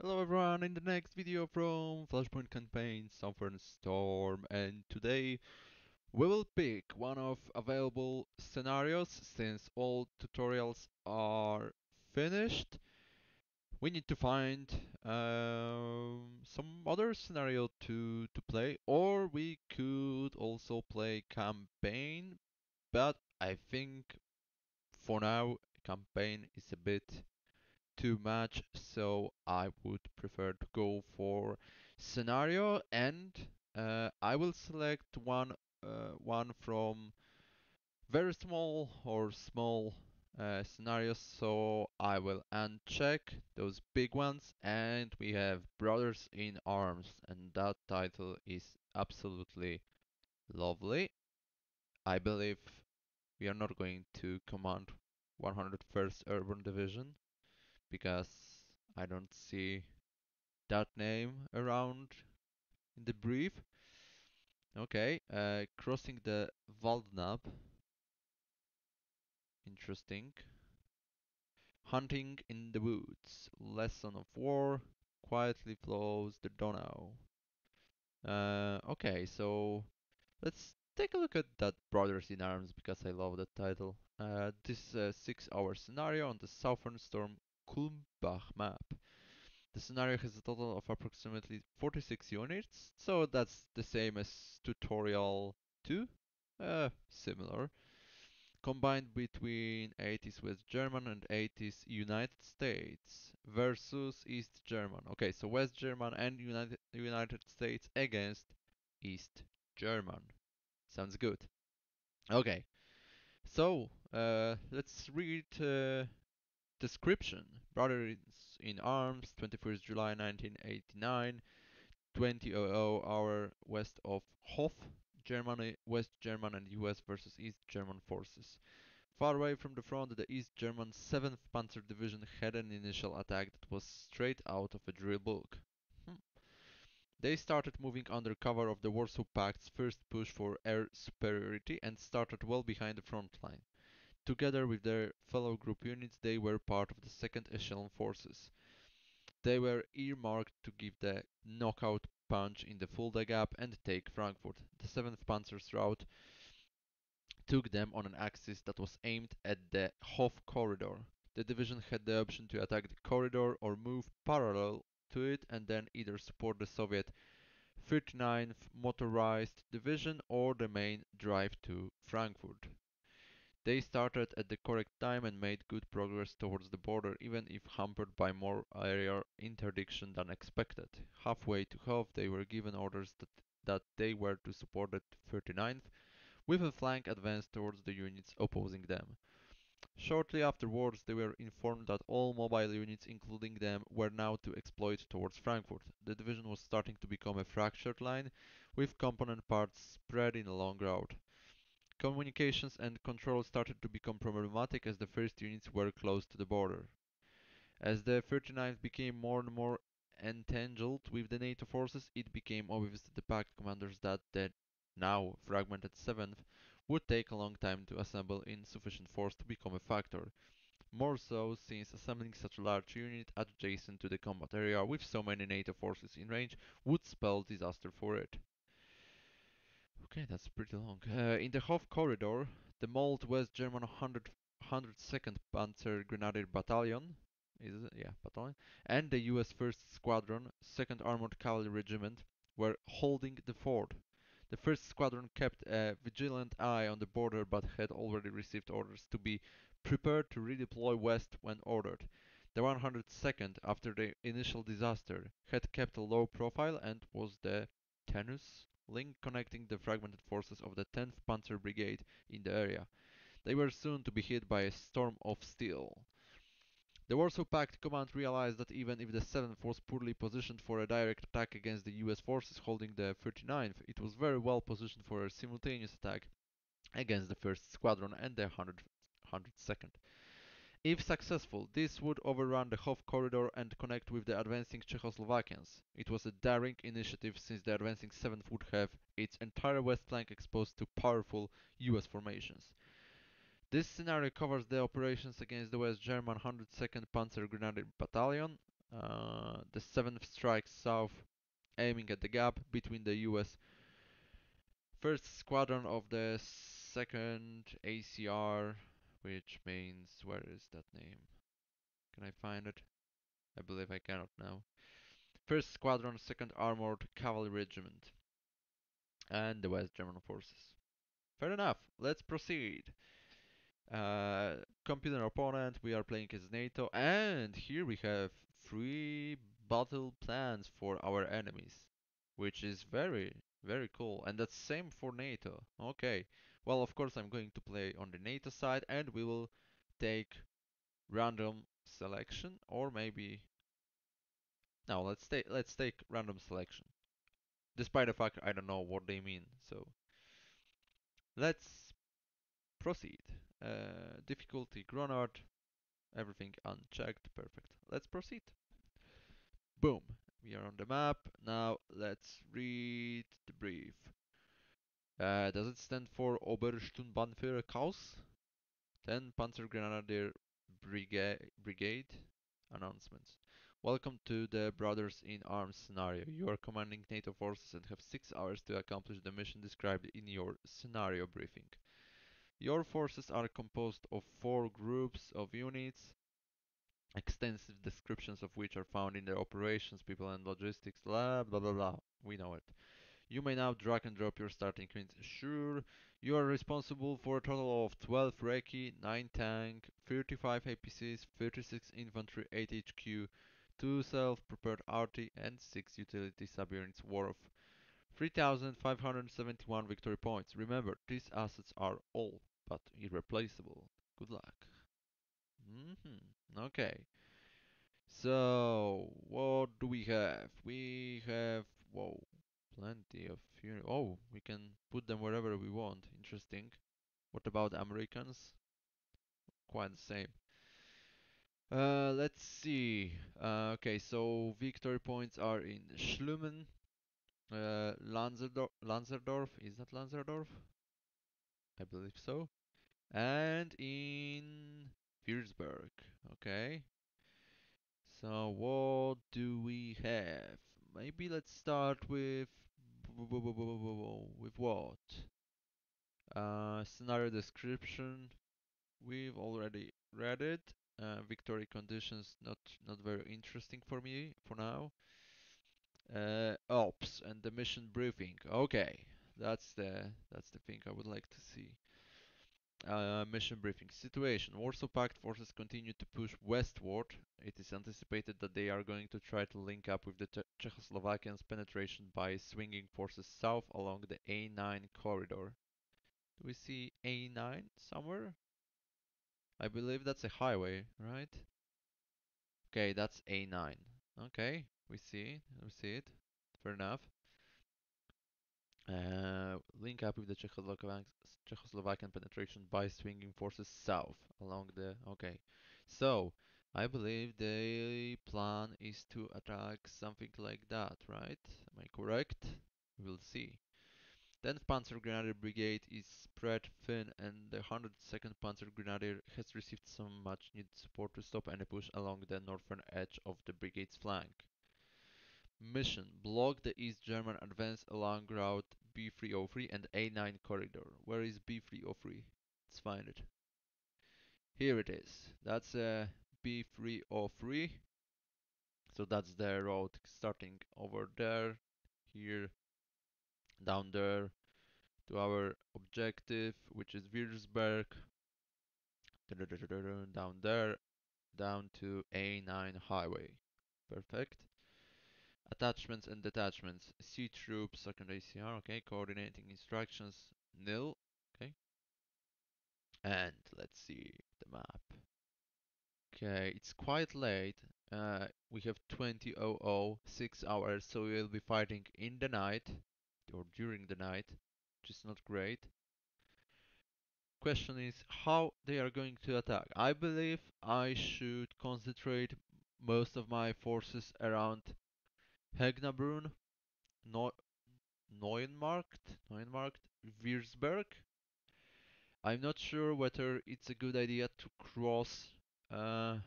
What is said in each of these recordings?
Hello everyone, in the next video from Flashpoint campaign Southern Storm, and today we will pick one of available scenarios since all tutorials are finished. We need to find some other scenario to play, or we could also play campaign, but I think for now campaign is a bit too much, so I would prefer to go for scenario, and I will select one from very small or small scenarios. So I will uncheck those big ones, and we have Brothers in Arms, and that title is absolutely lovely. I believe we are not going to command 101st Urban Division because I don't see that name around in the brief. Okay, crossing the Waldnab. Interesting. Hunting in the woods. Lesson of war. Quietly flows the Donau. Okay, so let's take a look at that Brothers in Arms because I love that title. This 6-hour scenario on the Southern Storm Kulmbach map. The scenario has a total of approximately 46 units, so that's the same as tutorial 2, similar. Combined between 80s West German and 80s United States versus East German. Okay, so West German and United States against East German. Sounds good. Okay, so let's read description. Brothers in Arms, 21st July 1989. 20:00 hour west of Hof, Germany, West German and US versus East German forces. Far away from the front, the East German 7th Panzer Division had an initial attack that was straight out of a drill book. Hmm. They started moving under cover of the Warsaw Pact's first push for air superiority and started well behind the front line. Together with their fellow group units, they were part of the 2nd Echelon forces. They were earmarked to give the knockout punch in the Fulda Gap and take Frankfurt. The 7th Panzer's route took them on an axis that was aimed at the Hof corridor. The division had the option to attack the corridor or move parallel to it and then either support the Soviet 39th Motorized Division or the main drive to Frankfurt. They started at the correct time and made good progress towards the border, even if hampered by more aerial interdiction than expected. Halfway to Hof, they were given orders that they were to support the 39th, with a flank advance towards the units opposing them. Shortly afterwards, they were informed that all mobile units, including them, were now to exploit towards Frankfurt. The division was starting to become a fractured line, with component parts spread in a long route. Communications and control started to become problematic as the first units were close to the border. As the 39th became more and more entangled with the NATO forces, it became obvious to the Pact commanders that the now fragmented 7th would take a long time to assemble in sufficient force to become a factor. More so since assembling such a large unit adjacent to the combat area with so many NATO forces in range would spell disaster for it. Okay, that's pretty long. In the Hof corridor, the Mold West German 102nd Panzer Grenadier Battalion, is it? Yeah, battalion, and the US 1st Squadron, 2nd Armored Cavalry Regiment, were holding the fort. The 1st Squadron kept a vigilant eye on the border but had already received orders to be prepared to redeploy west when ordered. The 102nd, after the initial disaster, had kept a low profile and was the tenuous link connecting the fragmented forces of the 10th Panzer Brigade in the area. They were soon to be hit by a storm of steel. The Warsaw Pact command realized that even if the 7th was poorly positioned for a direct attack against the US forces holding the 39th, it was very well positioned for a simultaneous attack against the 1st Squadron and the 102nd. If successful, this would overrun the Hof corridor and connect with the advancing Czechoslovakians. It was a daring initiative since the advancing 7th would have its entire west flank exposed to powerful US formations. This scenario covers the operations against the West German 102nd Panzer Grenadier Battalion. the 7th strikes south, aiming at the gap between the US 1st Squadron of the 2nd ACR, which means, where is that name? Can I find it? I believe I cannot now. 1st Squadron, 2nd Armored Cavalry Regiment, and the West German forces. Fair enough, let's proceed. Computer opponent, we are playing as NATO, and here we have 3 battle plans for our enemies, which is very, very cool. And that's same for NATO. Okay, well, of course, I'm going to play on the NATO side, and we will take random selection, or maybe no, let's take random selection. Despite the fact I don't know what they mean, so let's proceed. Difficulty Gronard, everything unchecked, perfect. Let's proceed. Boom, we are on the map. Now let's read the brief. Does it stand for Obersturmbannführer Kaus? 10 Panzergrenadier Brigade announcements. Welcome to the Brothers in Arms scenario. You are commanding NATO forces and have 6 hours to accomplish the mission described in your scenario briefing. Your forces are composed of 4 groups of units, extensive descriptions of which are found in the operations, people and logistics, blah blah blah blah. We know it. You may now drag and drop your starting points. Sure, you are responsible for a total of 12 Recce, 9 tank, 35 APCs, 36 infantry, 8 HQ, 2 self-prepared arty, and 6 utility subunits worth 3,571 victory points. Remember, these assets are all but irreplaceable. Good luck. Okay. So, what do we have? We have, whoa, plenty of oh, we can put them wherever we want. Interesting. What about Americans? Quite the same. Let's see. Okay, so victory points are in Schlummen, Lanzerdorf. Is that Lanzerdorf? I believe so. And in Würzburg. Okay. So what do we have? Maybe let's start with what? Scenario description. We've already read it. Victory conditions not very interesting for me for now. Ops and the mission briefing. Okay, that's the thing I would like to see. Mission briefing. Situation. Warsaw Pact forces continue to push westward. It is anticipated that they are going to try to link up with the Czechoslovakians' penetration by swinging forces south along the A9 corridor. Do we see A9 somewhere? I believe that's a highway, right? Okay, that's A9. Okay, we see it. Fair enough. Link up with the Czechoslovakian penetration by swinging forces south along the. Okay, so I believe the plan is to attack something like that, right? Am I correct? We'll see. 10th Panzer Grenadier Brigade is spread thin, and the 102nd Panzer Grenadier has received some much needed support to stop any push along the northern edge of the brigade's flank. Mission: block the East German advance along Route B303 and A9 corridor. Where is B303? Let's find it. Here it is. That's B303. So that's the road starting over there, here, down there to our objective, which is Würzburg. Down there, down to A9 highway. Perfect. Attachments and detachments. Sea troops, second ACR, okay. Coordinating instructions, nil, okay. And let's see the map. Okay, it's quite late. We have 20:00, 6 hours, so we will be fighting in the night or during the night, which is not great. Question is how they are going to attack. I believe I should concentrate most of my forces around Hegnabrunn, no Neuenmarkt, Würzburg. I'm not sure whether it's a good idea to cross the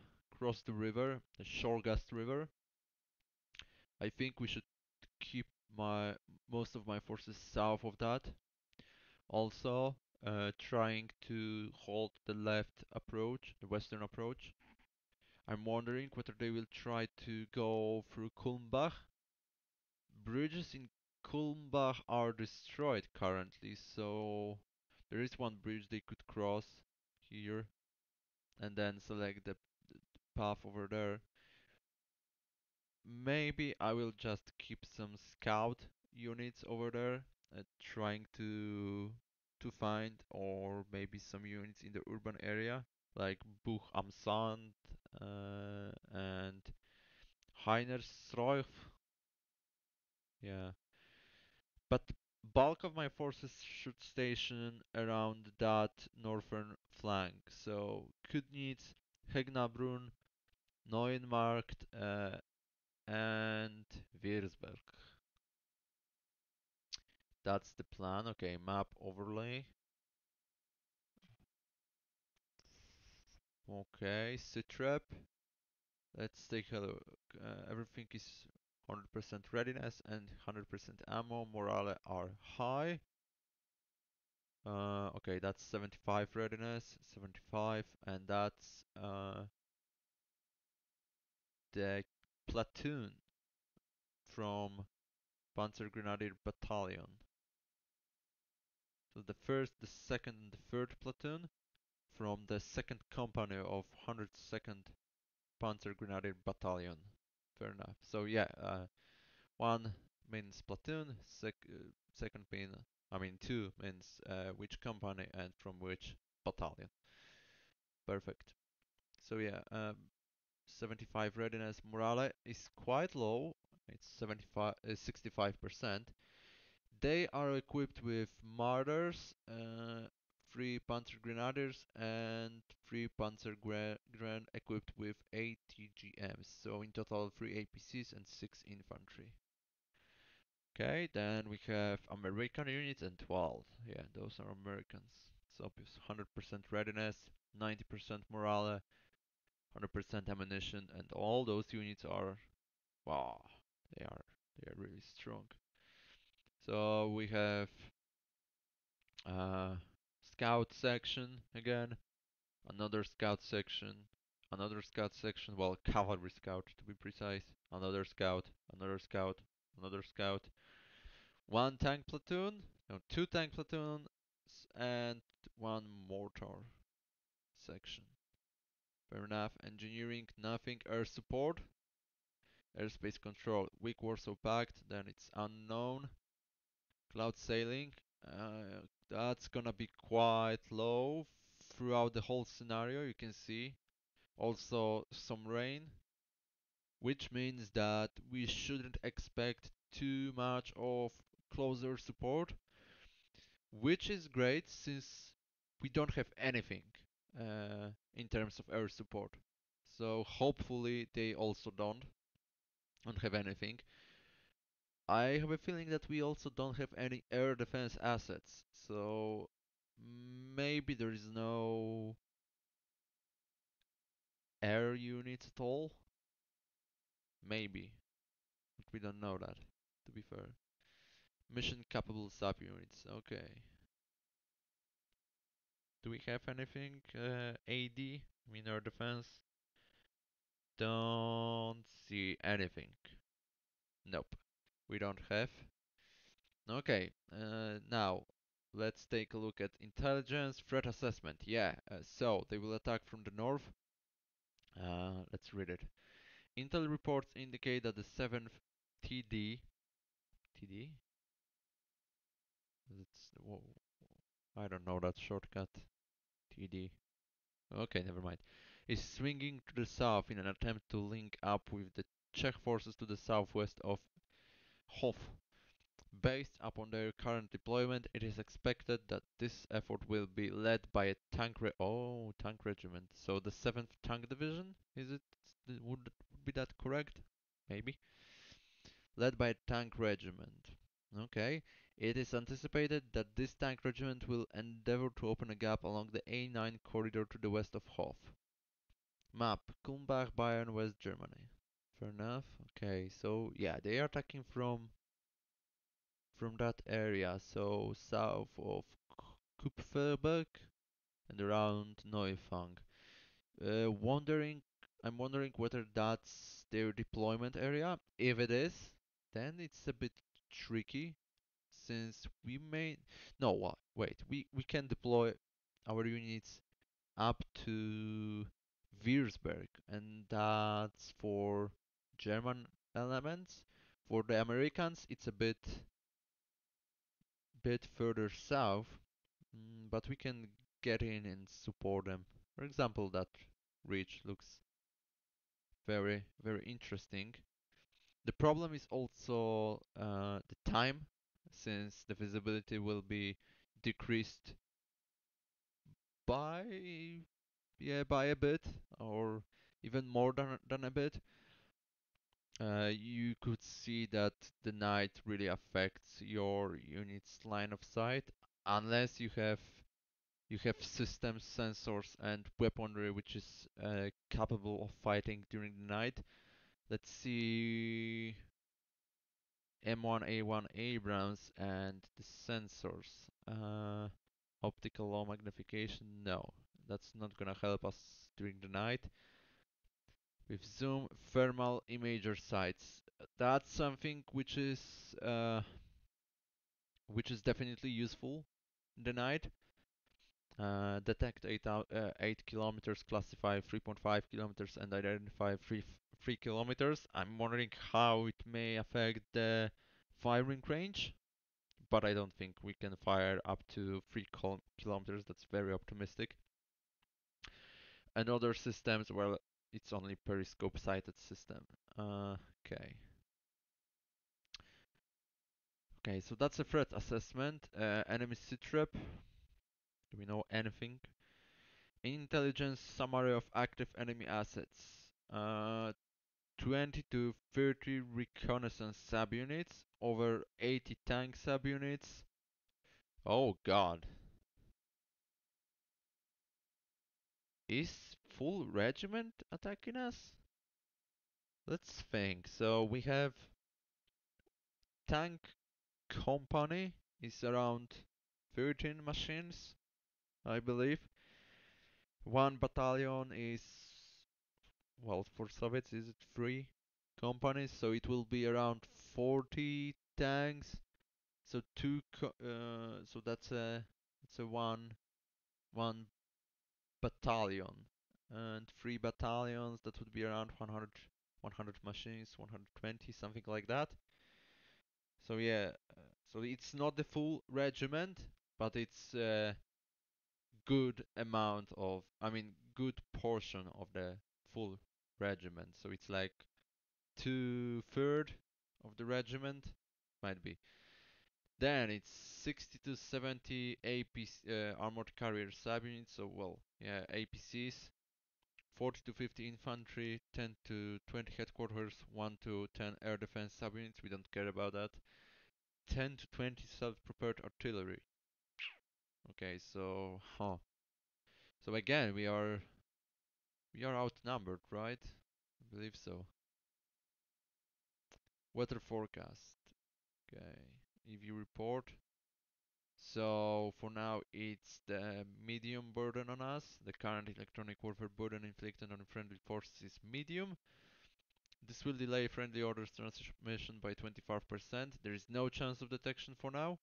river, the Shorgast River. I think we should keep my most of my forces south of that. Also, trying to hold the left approach, the western approach. I'm wondering whether they will try to go through Kulmbach. Bridges in Kulmbach are destroyed currently, so there is one bridge they could cross here and then select the path over there. Maybe I will just keep some scout units over there, trying to find, or maybe some units in the urban area, like Buch am Sand and Heinersreuf. Yeah, but bulk of my forces should station around that northern flank. So Kudnitz, Hegnabrunn, Neuenmarkt, and Würzburg. That's the plan. Okay, map overlay. Okay, Sitrep. Let's take a look. Everything is 100% readiness and 100% ammo. Morale are high. Okay, that's 75 readiness, 75, and that's the platoon from Panzer Grenadier Battalion. So the first, the second, and the third platoon from the second company of 102nd Panzer Grenadier Battalion. Fair enough. So yeah, one means platoon, second mean, I mean two means which company and from which battalion. Perfect. So yeah, 75 readiness morale is quite low. It's 65%. They are equipped with Martyrs, 3 Panzer Grenadiers, and 3 Panzer equipped with ATGMs. So in total, 3 APCs and 6 infantry. Okay, then we have American units and 12. Yeah, those are Americans. So 100% readiness, 90% morale, 100% ammunition, and all those units are, wow, they are they are really strong. So we have uh, scout section again, another scout section, well, cavalry scout to be precise, another scout, another scout, another scout, one tank platoon, no, two tank platoons, and one mortar section. Fair enough. Engineering, nothing. Air support, airspace control, weak Warsaw Pact, then it's unknown. Cloud sailing, that's gonna be quite low throughout the whole scenario, you can see. Also some rain, which means that we shouldn't expect too much of closer support, which is great since we don't have anything in terms of air support. So hopefully they also don't have anything. I have a feeling that we also don't have any air defense assets, so maybe there is no air units at all. Maybe, but we don't know that, to be fair. Mission capable sub units, okay. Do we have anything? AD, I mean air defense? Don't see anything. Nope, we don't have. Okay, now let's take a look at intelligence threat assessment. Yeah, so they will attack from the north. Let's read it. Intel reports indicate that the 7th TD, TD? Whoa, I don't know that shortcut. TD. Okay, never mind. Is swinging to the south in an attempt to link up with the Czech forces to the southwest of Hof. Based upon their current deployment, it is expected that this effort will be led by a tank regiment. So the 7th Tank Division, is it? Would be that correct? Maybe. Led by a tank regiment. Okay. It is anticipated that this tank regiment will endeavor to open a gap along the A9 corridor to the west of Hof. Map: Kulmbach, Bayern, West Germany. Fair enough. Okay, so yeah, they are attacking from that area, so south of Kupferberg and around Neufang. Wondering, I'm wondering whether that's their deployment area. If it is, then it's a bit tricky since we may no wait, we can deploy our units up to Würzburg, and that's for German elements. For the Americans, it's a bit further south, but we can get in and support them. For example, that ridge looks very interesting. The problem is also the time, since the visibility will be decreased by by a bit, or even more than a bit. You could see that the night really affects your unit's line of sight, unless you have systems, sensors, and weaponry which is capable of fighting during the night. Let's see M1A1 Abrams and the sensors. Optical low magnification, no, that's not gonna help us during the night. With zoom, thermal imager sights. That's something which is definitely useful in the night. Detect 8 kilometers, classify 3.5 kilometers, and identify 3 kilometers. I'm wondering how it may affect the firing range, but I don't think we can fire up to 3 kilometers. That's very optimistic. And other systems, well, it's only periscope sighted system. Okay. Okay, so that's a threat assessment. Enemy sitrep. Do we know anything? Intelligence summary of active enemy assets. 20 to 30 reconnaissance subunits, over 80 tank subunits. Oh god. Is full regiment attacking us? Let's think. So we have tank company is around 13 machines, I believe. One battalion is, well, for Soviets is it 3 companies, so it will be around 40 tanks. So so that's a one battalion, and 3 battalions, that would be around 100 machines, 120, something like that. So yeah, so it's not the full regiment, but it's a good amount of, I mean, good portion of the full regiment. So it's like 2/3 of the regiment, might be. Then it's 60 to 70 APC, armored carrier subunits, so well, yeah, APCs. 40 to 50 infantry, 10 to 20 headquarters, 1 to 10 air defense subunits, we don't care about that. 10 to 20 self-prepared artillery. Okay, so, So again, we are outnumbered, right? I believe so. Weather forecast. Okay, EV report. So for now, it's the medium burden on us. The current electronic warfare burden inflicted on friendly forces is medium. This will delay friendly orders transmission by 25%. There is no chance of detection for now.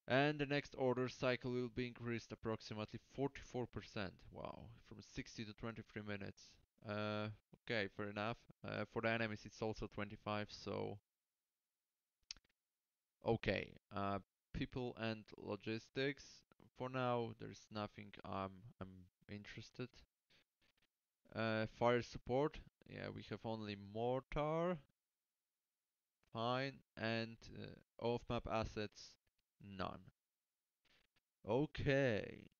And the next order cycle will be increased approximately 44%. Wow, from 60 to 23 minutes. Okay, fair enough. For the enemies, it's also 25, so okay. People and logistics. For now, there's nothing I'm interested. Fire support. Yeah, we have only mortar. Fine. And off-map assets, none. Okay.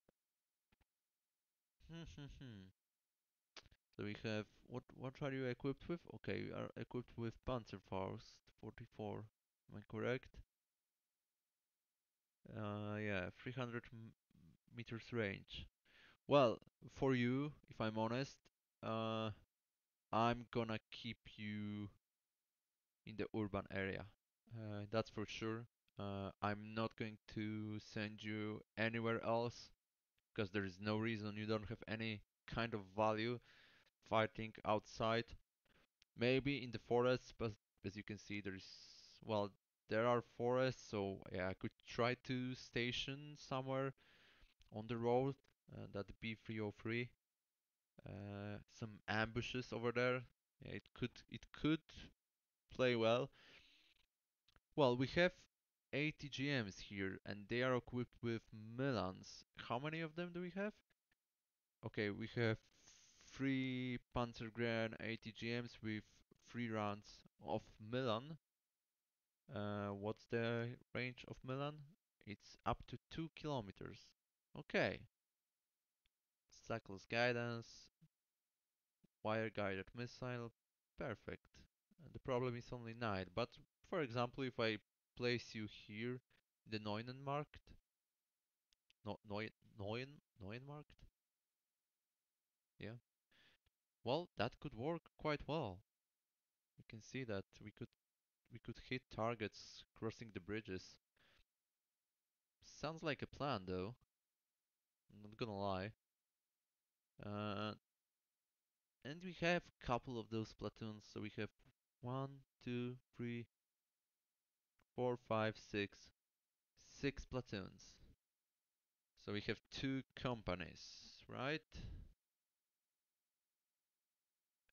So we have, what are you equipped with? Okay, you are equipped with Panzerfaust 44. Am I correct? Yeah, 300 meters range. Well, for you, if I'm honest, uh, I'm gonna keep you in the urban area. That's for sure. I'm not going to send you anywhere else because there is no reason. You don't have any kind of value fighting outside. Maybe in the forests, but as you can see, well, there are forests, so yeah, I could try to station somewhere on the road, that B303. Some ambushes over there. Yeah, it could play well. Well, we have 80 GMs here, and they are equipped with Milans. How many of them do we have? Okay, we have three Panzergren 80 GMs with 3 rounds of Milan. What's the range of Milan? It's up to 2 kilometers. Okay. Cyclist guidance, wire guided missile. Perfect. The problem is only night, but for example, if I place you here, the Neunenmarkt, no, Neuenmarkt? Yeah. Well, that could work quite well. You can see that we could hit targets crossing the bridges. Sounds like a plan though. I'm not gonna lie. Uh, and we have a couple of those platoons, so we have one, two, three, four, five, six platoons. So we have 2 companies, right?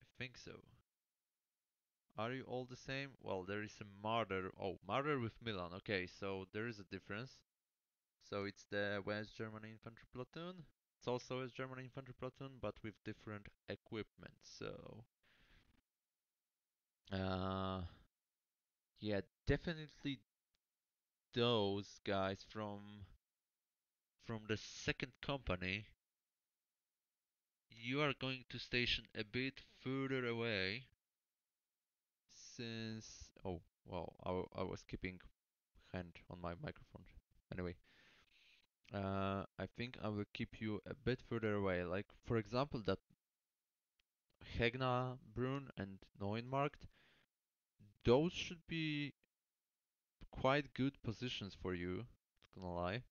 I think so. Are you all the same? Well, there is a Marder. Oh, Marder with Milan. Okay, so there is a difference. So it's the West German infantry platoon. It's also a German infantry platoon, but with different equipment. So, uh, yeah, definitely those guys from the second company. You are going to station a bit further away since. Oh, well, I was keeping hand on my microphone. Anyway, I think I will keep you a bit further away. Like, for example, that Hegna, Brunn, and Neuenmarkt, those should be quite good positions for you, not gonna lie.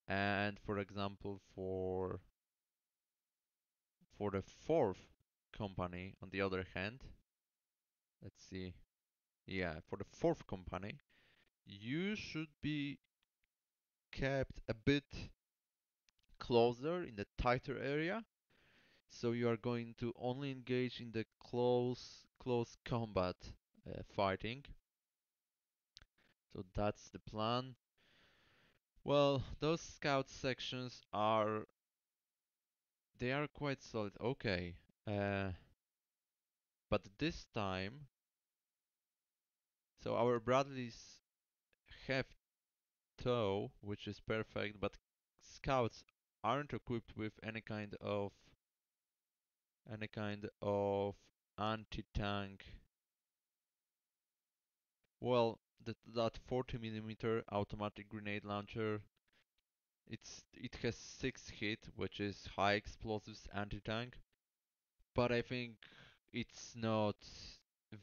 And for example, for the fourth company, on the other hand, let's see. Yeah, for the fourth company, you should be kept a bit closer in the tighter area. So you are going to only engage in the close combat fighting. So that's the plan. Well, those scout sections are quite solid. Okay. Uh, but this time, so our Bradleys have tow, which is perfect, but scouts aren't equipped with any kind of anti-tank. Well, that 40 millimeter automatic grenade launcher, it has 6 hit, which is high explosives anti-tank, but I think it's not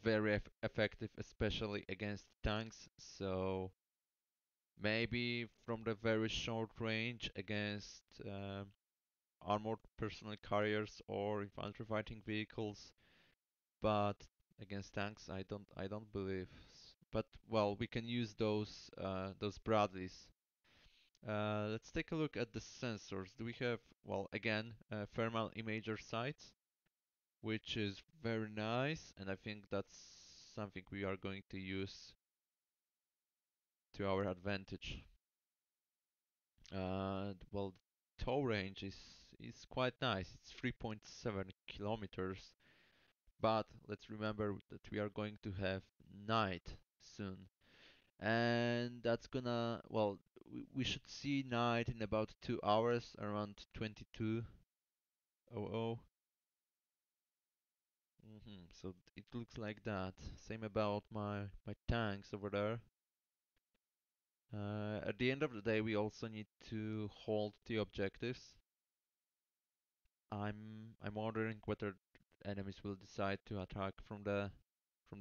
very effective, especially against tanks. So maybe from the very short range against armored personnel carriers or infantry fighting vehicles, but against tanks, I don't believe. But well, we can use those Bradleys. Let's take a look at the sensors. Do we have, well, again, thermal imager sights, which is very nice, and I think that's something we are going to use to our advantage. Well, tow range is quite nice. It's 3.7 kilometers, but let's remember that we are going to have night soon, and that's gonna, well, we should see night in about 2 hours, around 22:00. So it looks like that. Same about my tanks over there. At the end of the day, we also need to hold the objectives. I'm wondering whether enemies will decide to attack from the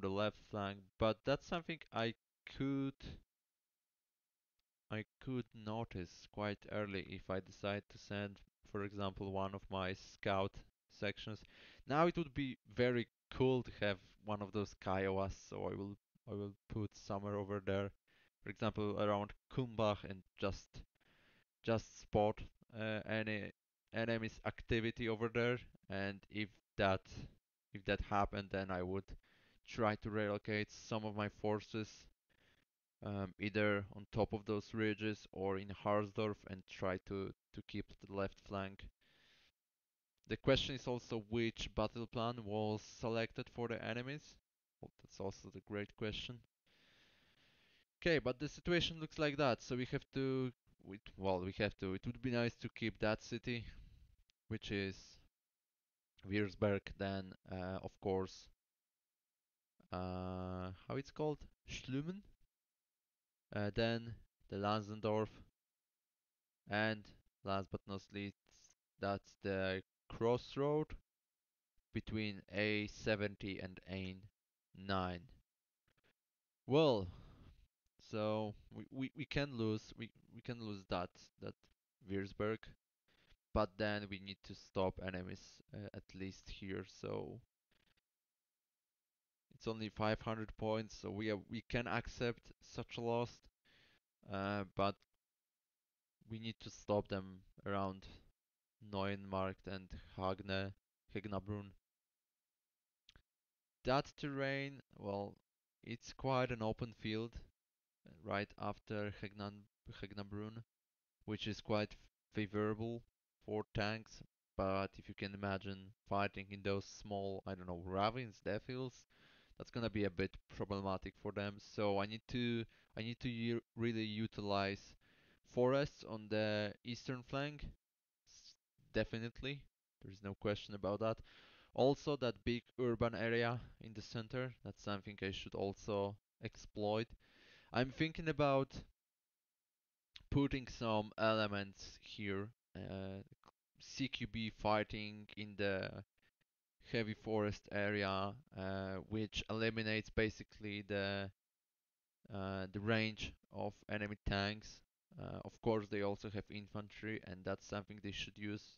left flank. But that's something could I could notice quite early if I decide to send, for example, one of my scout sections. Now it would be very cool to have one of those Kiowas, so I will put somewhere over there, for example, around Kumbach, and just spot any enemy's activity over there. And if that happened, then I would try to relocate some of my forces either on top of those ridges or in Harsdorf and try to keep the left flank. The question is also which battle plan was selected for the enemies. Well, that's also the great question. Okay, but the situation looks like that, so we have to. We have to. It would be nice to keep that city, which is Würzburg. Then, of course, how it's called, Schlummen. Then the Lansendorf, and last but not least, that's the crossroad between A70 and A9. Well, so we can lose that Würzburg, but then we need to stop enemies at least here. So it's only 500 points, so we can accept such a loss, but we need to stop them around Neuenmarkt and Hegnabrunn. That terrain, well, it's quite an open field right after Hegnabrunn, which is quite favorable for tanks. But if you can imagine fighting in those small, I don't know, ravines, defils, that's gonna be a bit problematic for them. So I need to really utilize forests on the eastern flank. Definitely, there's no question about that. Also, that big urban area in the center, that's something I should also exploit. I'm thinking about putting some elements here, CQB fighting in the heavy forest area, which eliminates basically the range of enemy tanks. Of course, they also have infantry, and that's something they should use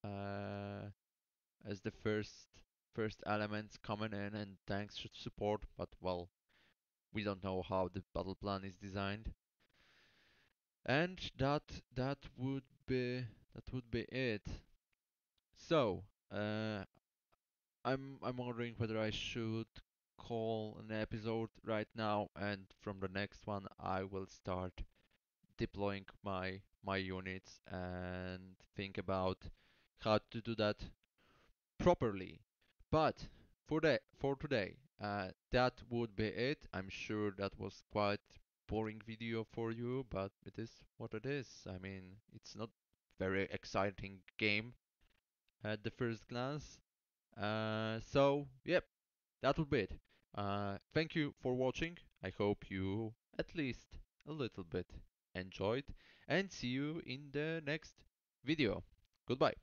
uh, as the first elements coming in, and tanks should support. But well, we don't know how the battle plan is designed, and that would be it. So, I'm wondering whether I should call an episode right now, and from the next one I will start deploying my units and think about how to do that properly. But for today, that would be it. I'm sure that was quite boring video for you, but it is what it is. I mean, it's not very exciting game at the first glance. So yep, that would be it. Thank you for watching. I hope you at least a little bit enjoyed, and see you in the next video. Goodbye.